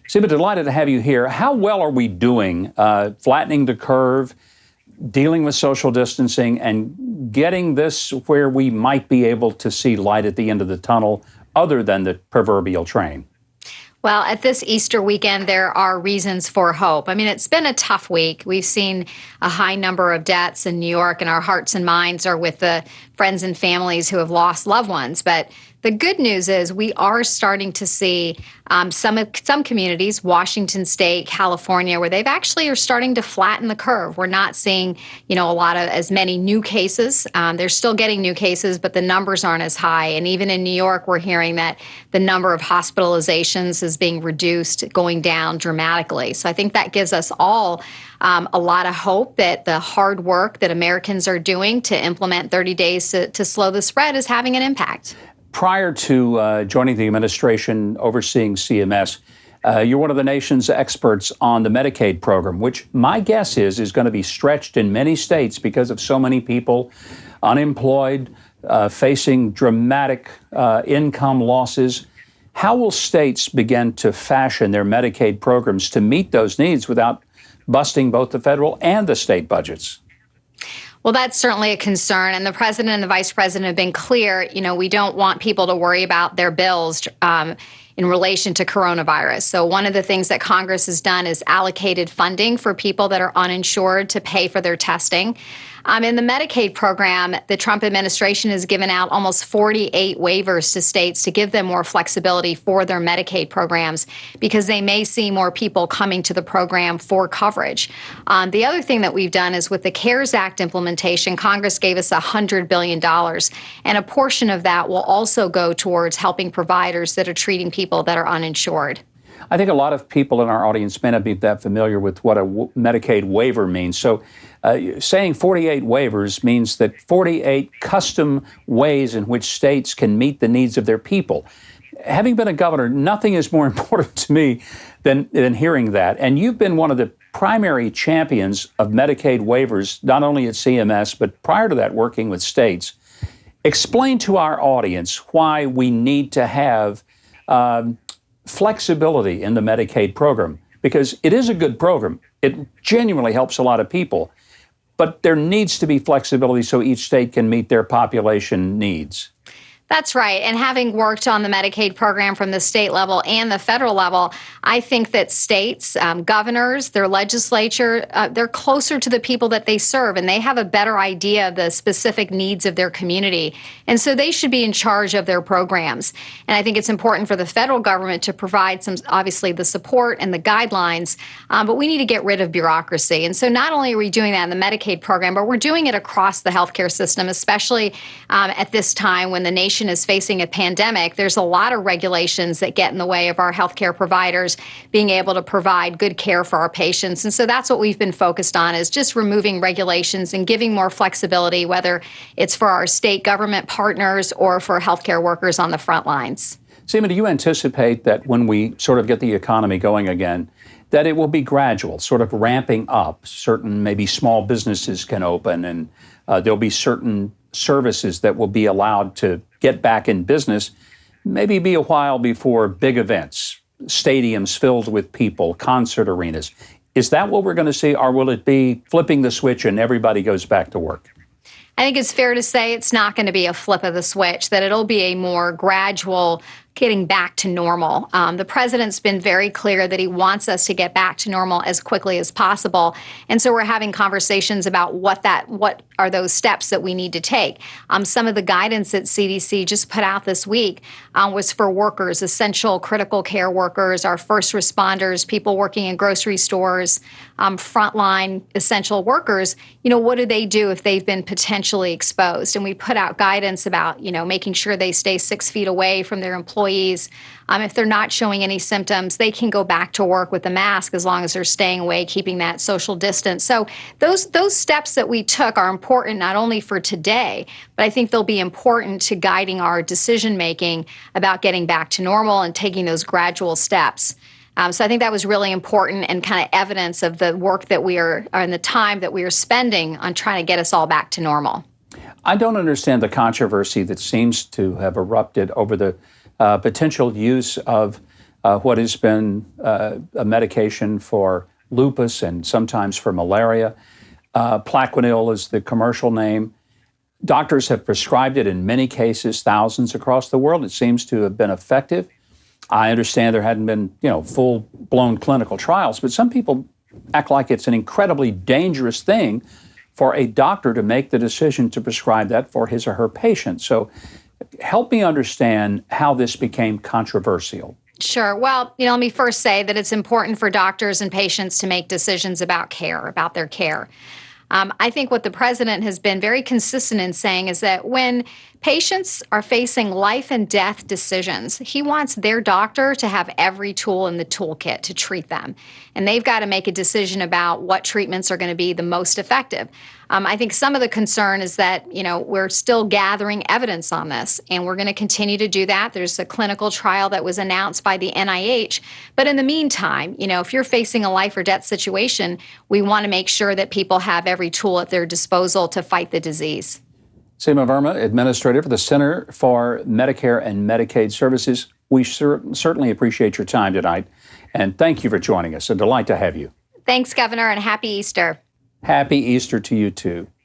Seema, delighted to have you here. How well are we doing flattening the curve, dealing with social distancing, and getting this where we might be able to see light at the end of the tunnel other than the proverbial train? Well, at this Easter weekend, there are reasons for hope. I mean, it's been a tough week. We've seen a high number of deaths in New York, and our hearts and minds are with the friends and families who have lost loved ones. But the good news is we are starting to see some communities, Washington State, California, where they've actually are starting to flatten the curve. We're not seeing, a lot of as many new cases. They're still getting new cases, but the numbers aren't as high. And even in New York, we're hearing that the number of hospitalizations is being reduced, going down dramatically. So I think that gives us all a lot of hope that the hard work that Americans are doing to implement 30 days to slow the spread is having an impact. Prior to joining the administration overseeing CMS, you're one of the nation's experts on the Medicaid program, which my guess is going to be stretched in many states because of so many people unemployed, facing dramatic income losses. How will states begin to fashion their Medicaid programs to meet those needs without busting both the federal and the state budgets? Well, that's certainly a concern. And the president and the vice president have been clear, we don't want people to worry about their bills in relation to coronavirus. So one of the things that Congress has done is allocated funding for people that are uninsured to pay for their testing. In the Medicaid program, the Trump administration has given out almost 48 waivers to states to give them more flexibility for their Medicaid programs because they may see more people coming to the program for coverage. The other thing that we've done is with the CARES Act implementation, Congress gave us $100 billion, and a portion of that will also go towards helping providers that are treating people that are uninsured. I think a lot of people in our audience may not be that familiar with what a Medicaid waiver means. So saying 48 waivers means that 48 custom ways in which states can meet the needs of their people. Having been a governor, nothing is more important to me than hearing that. And you've been one of the primary champions of Medicaid waivers, not only at CMS, but prior to that working with states. Explain to our audience why we need to have flexibility in the Medicaid program, because it is a good program. It genuinely helps a lot of people, but there needs to be flexibility so each state can meet their population needs. That's right. And having worked on the Medicaid program from the state level and the federal level, I think that states, governors, their legislature, they're closer to the people that they serve, and they have a better idea of the specific needs of their community. And so they should be in charge of their programs. And I think it's important for the federal government to provide obviously, the support and the guidelines, but we need to get rid of bureaucracy. And so not only are we doing that in the Medicaid program, but we're doing it across the healthcare system, especially at this time when the nation is facing a pandemic. There's a lot of regulations that get in the way of our healthcare providers being able to provide good care for our patients. And so that's what we've been focused on, is just removing regulations and giving more flexibility, whether it's for our state government partners or for healthcare workers on the front lines. Seema, do you anticipate that when we sort of get the economy going again, that it will be gradual, sort of ramping up? Certain maybe small businesses can open, and there'll be certain services that will be allowed to get back in business, maybe be a while before big events, stadiums filled with people, concert arenas. Is that what we're going to see, or will it be flipping the switch and everybody goes back to work? I think it's fair to say it's not going to be a flip of the switch, that it'll be a more gradual getting back to normal. The president's been very clear that he wants us to get back to normal as quickly as possible. And so we're having conversations about what are those steps that we need to take. Some of the guidance that CDC just put out this week was for workers, essential critical care workers, our first responders, people working in grocery stores, frontline essential workers. What do they do if they've been potentially exposed? And we put out guidance about, making sure they stay 6 feet away from their employees. If they're not showing any symptoms, they can go back to work with a mask as long as they're staying away, keeping that social distance. So those steps that we took are important not only for today, but I think they'll be important to guiding our decision making about getting back to normal and taking those gradual steps. So I think that was really important and kind of evidence of the work that we are, and the time that we are spending on trying to get us all back to normal. I don't understand the controversy that seems to have erupted over the potential use of what has been a medication for lupus and sometimes for malaria. Plaquenil is the commercial name. Doctors have prescribed it in many cases, thousands across the world. It seems to have been effective. I understand there hadn't been, full-blown clinical trials, but some people act like it's an incredibly dangerous thing for a doctor to make the decision to prescribe that for his or her patient. So help me understand how this became controversial. Sure. Well, let me first say that it's important for doctors and patients to make decisions about their care. I think what the president has been very consistent in saying is that when patients are facing life and death decisions, he wants their doctor to have every tool in the toolkit to treat them. And they've got to make a decision about what treatments are going to be the most effective. I think some of the concern is that, we're still gathering evidence on this, and we're going to continue to do that. There's a clinical trial that was announced by the NIH. But in the meantime, if you're facing a life or death situation, we want to make sure that people have every tool at their disposal to fight the disease. Seema Verma, Administrator for the Center for Medicare and Medicaid Services. We certainly appreciate your time tonight, and thank you for joining us. A delight to have you. Thanks, Governor, and happy Easter. Happy Easter to you, too.